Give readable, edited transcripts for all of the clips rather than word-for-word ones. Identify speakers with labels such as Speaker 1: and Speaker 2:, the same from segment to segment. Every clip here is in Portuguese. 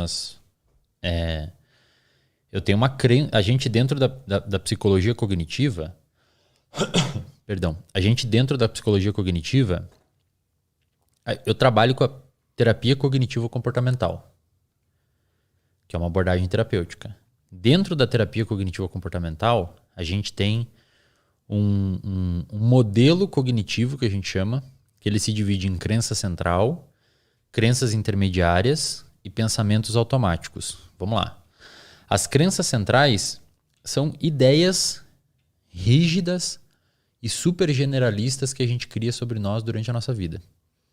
Speaker 1: problemas. Eu tenho uma crença. A gente dentro da psicologia cognitiva. Perdão. A gente dentro da psicologia cognitiva. Eu trabalho com a terapia cognitivo-comportamental, que é uma abordagem terapêutica. Dentro da terapia cognitivo-comportamental, a gente tem um modelo cognitivo que a gente chama, que ele se divide em crença central, crenças intermediárias e pensamentos automáticos. Vamos lá. As crenças centrais são ideias rígidas e super generalistas que a gente cria sobre nós durante a nossa vida.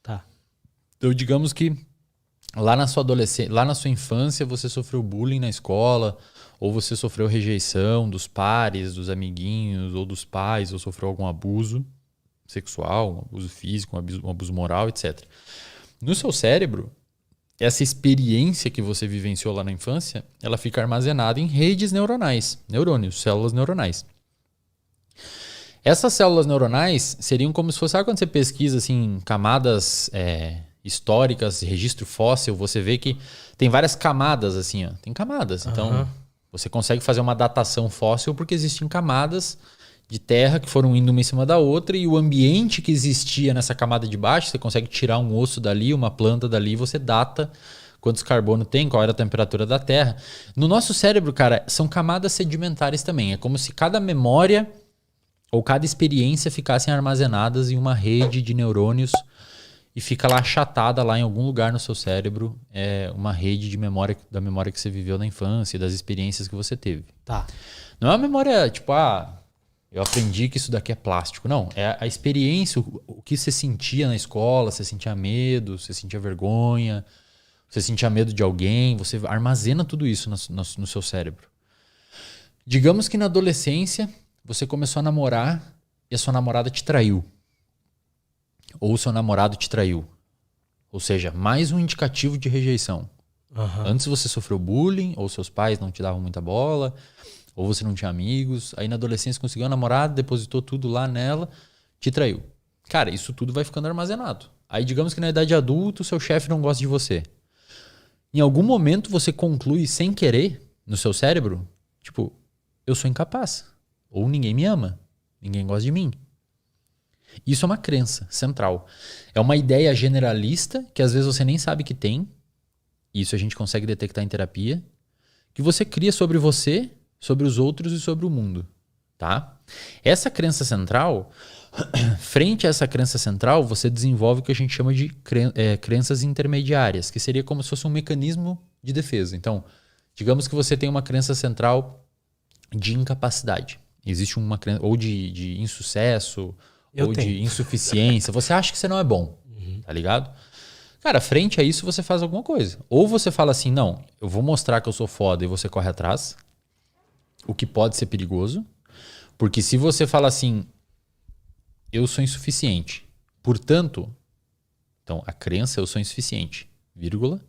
Speaker 2: Tá.
Speaker 1: Então, digamos que lá na sua adolescência, lá na sua infância, você sofreu bullying na escola, ou você sofreu rejeição dos pares, dos amiguinhos, ou dos pais, ou sofreu algum abuso sexual, um abuso físico, um abuso moral, etc. No seu cérebro, essa experiência que você vivenciou lá na infância, ela fica armazenada em redes neuronais, neurônios, células neuronais. Essas células neuronais seriam como se fosse, sabe quando você pesquisa assim, camadas históricas, registro fóssil, você vê que tem várias camadas assim, ó. Tem camadas. Então, você consegue fazer uma datação fóssil porque existem camadas de terra que foram indo uma em cima da outra e o ambiente que existia nessa camada de baixo, você consegue tirar um osso dali, uma planta dali, você data quantos carbono tem, qual era a temperatura da terra. No nosso cérebro, cara, são camadas sedimentares também. É como se cada memória ou cada experiência ficassem armazenadas em uma rede de neurônios e fica lá achatada lá em algum lugar no seu cérebro, uma rede de memória, da memória que você viveu na infância, das experiências que você teve.
Speaker 2: Tá.
Speaker 1: Não é uma memória tipo, eu aprendi que isso daqui é plástico. Não, é a experiência, o que você sentia na escola, você sentia medo, você sentia vergonha, você sentia medo de alguém, você armazena tudo isso no seu cérebro. Digamos que na adolescência você começou a namorar e a sua namorada te traiu. Ou o seu namorado te traiu. Ou seja, mais um indicativo de rejeição. Antes você sofreu bullying, ou seus pais não te davam muita bola, ou você não tinha amigos. Aí na adolescência conseguiu uma namorada, depositou tudo lá nela, te traiu. Cara, isso tudo vai ficando armazenado. Aí digamos que na idade adulta o seu chefe não gosta de você. Em algum momento você conclui sem querer no seu cérebro, tipo, eu sou incapaz. Ou ninguém me ama. Ninguém gosta de mim. Isso é uma crença central. É uma ideia generalista que às vezes você nem sabe que tem. Isso a gente consegue detectar em terapia. Que você cria sobre você, sobre os outros e sobre o mundo. Tá? Essa crença central, frente a essa crença central, você desenvolve o que a gente chama de crenças intermediárias, que seria como se fosse um mecanismo de defesa. Então, digamos que você tem uma crença central de incapacidade. Existe uma crença, ou de insucesso, de insuficiência. Você acha que você não é bom, tá ligado? Cara, frente a isso você faz alguma coisa. Ou você fala assim, não, eu vou mostrar que eu sou foda e você corre atrás, o que pode ser perigoso. Porque se você fala assim, eu sou insuficiente, portanto, então a crença eu sou insuficiente, vírgula.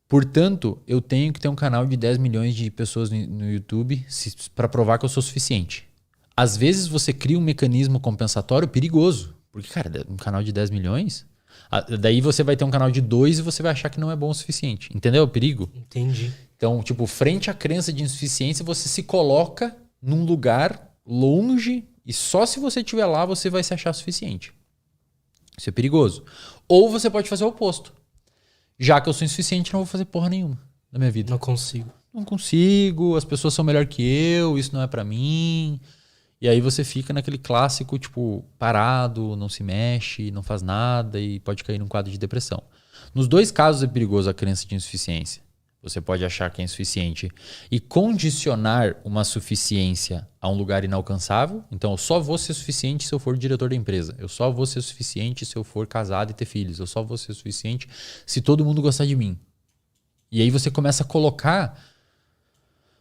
Speaker 1: Portanto, eu tenho que ter um canal de 10 milhões de pessoas no YouTube para provar que eu sou suficiente. Às vezes você cria um mecanismo compensatório perigoso. Porque, cara, um canal de 10 milhões... Daí você vai ter um canal de 2 e você vai achar que não é bom o suficiente. Entendeu o perigo?
Speaker 2: Entendi.
Speaker 1: Então, tipo, frente à crença de insuficiência, você se coloca num lugar longe e só se você estiver lá você vai se achar suficiente. Isso é perigoso. Ou você pode fazer o oposto. Já que eu sou insuficiente, não vou fazer porra nenhuma na minha vida.
Speaker 2: Não consigo.
Speaker 1: Não consigo, as pessoas são melhor que eu, isso não é pra mim. E aí você fica naquele clássico, tipo, parado, não se mexe, não faz nada e pode cair num quadro de depressão. Nos dois casos é perigoso a crença de insuficiência. Você pode achar que é insuficiente e condicionar uma suficiência a um lugar inalcançável. Então, eu só vou ser suficiente se eu for diretor da empresa. Eu só vou ser suficiente se eu for casado e ter filhos. Eu só vou ser suficiente se todo mundo gostar de mim. E aí você começa a colocar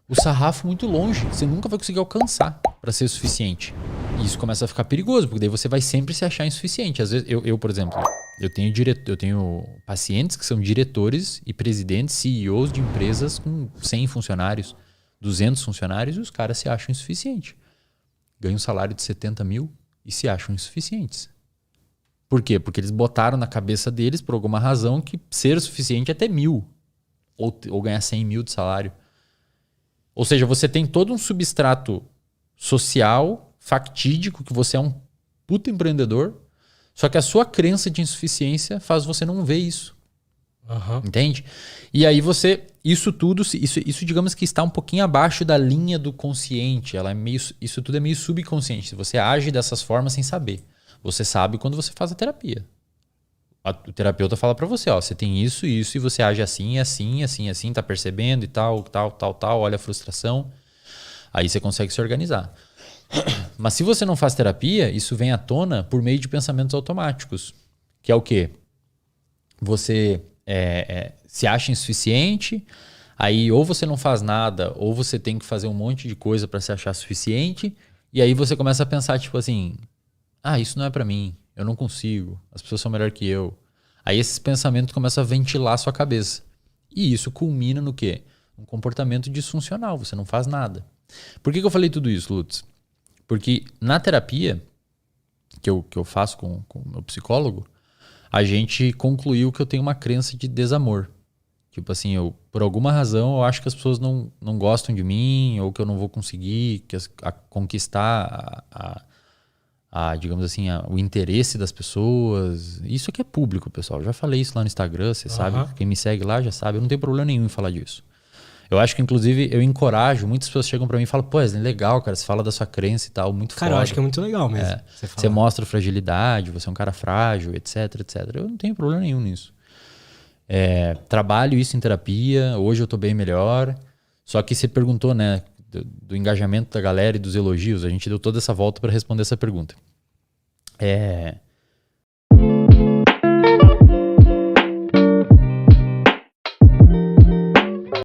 Speaker 1: o sarrafo muito longe. Você nunca vai conseguir alcançar para ser suficiente. E isso começa a ficar perigoso, porque daí você vai sempre se achar insuficiente. Às vezes, eu por exemplo, eu tenho pacientes que são diretores e presidentes, CEOs de empresas com 100 funcionários, 200 funcionários, e os caras se acham insuficientes. Ganham um salário de 70 mil e se acham insuficientes. Por quê? Porque eles botaram na cabeça deles, por alguma razão, que ser suficiente é até 1.000. ou ganhar 100 mil de salário. Ou seja, você tem todo um substrato social, factídico, que você é um puta empreendedor, só que a sua crença de insuficiência faz você não ver isso. Entende? E aí isso tudo, isso digamos que está um pouquinho abaixo da linha do consciente. Isso tudo é meio subconsciente. Você age dessas formas sem saber. Você sabe quando você faz a terapia. O terapeuta fala pra você, ó, você tem isso, e você age assim, assim, assim, assim, tá percebendo e tal, olha a frustração. Aí você consegue se organizar. Mas se você não faz terapia, isso vem à tona por meio de pensamentos automáticos. Que é o quê? Você se acha insuficiente, aí ou você não faz nada, ou você tem que fazer um monte de coisa para se achar suficiente, e aí você começa a pensar, tipo assim, isso não é para mim, eu não consigo, as pessoas são melhor que eu. Aí esses pensamentos começam a ventilar a sua cabeça. E isso culmina no quê? Um comportamento disfuncional, você não faz nada. Por que eu falei tudo isso, Lutz? Porque na terapia que eu faço com o meu psicólogo, a gente concluiu que eu tenho uma crença de desamor. Tipo assim, por alguma razão, eu acho que as pessoas não gostam de mim, ou que eu não vou conseguir conquistar digamos assim, o interesse das pessoas. Isso aqui é público, pessoal. Eu já falei isso lá no Instagram, você sabe. Quem me segue lá já sabe. Eu não tenho problema nenhum em falar disso. Eu acho que, inclusive, eu encorajo. Muitas pessoas chegam pra mim e falam, pô, é legal, cara. Você fala da sua crença e tal, muito
Speaker 2: Cara,
Speaker 1: foda.
Speaker 2: eu acho que é muito legal mesmo.
Speaker 1: Você mostra fragilidade, você é um cara frágil, etc, etc. Eu não tenho problema nenhum nisso. Trabalho isso em terapia. Hoje eu tô bem melhor. Só que você perguntou, né, do engajamento da galera e dos elogios. A gente deu toda essa volta para responder essa pergunta.